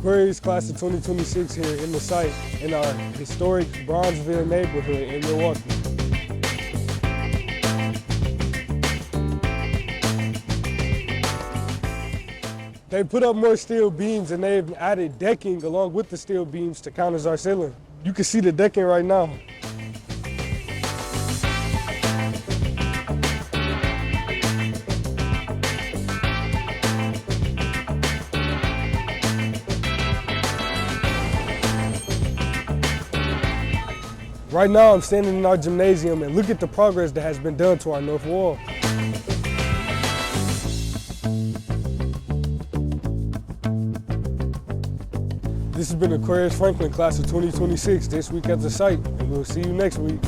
Aquarius class of 2026 here in the site in our historic Bronzeville neighborhood in Milwaukee. They put up more steel beams and they've added decking along with the steel beams to count as our ceiling. You can see the decking right now. Right now, I'm standing in our gymnasium and look at the progress that has been done to our north wall. This has been Aquarius Franklin class of 2026 this week at the site, and we'll see you next week.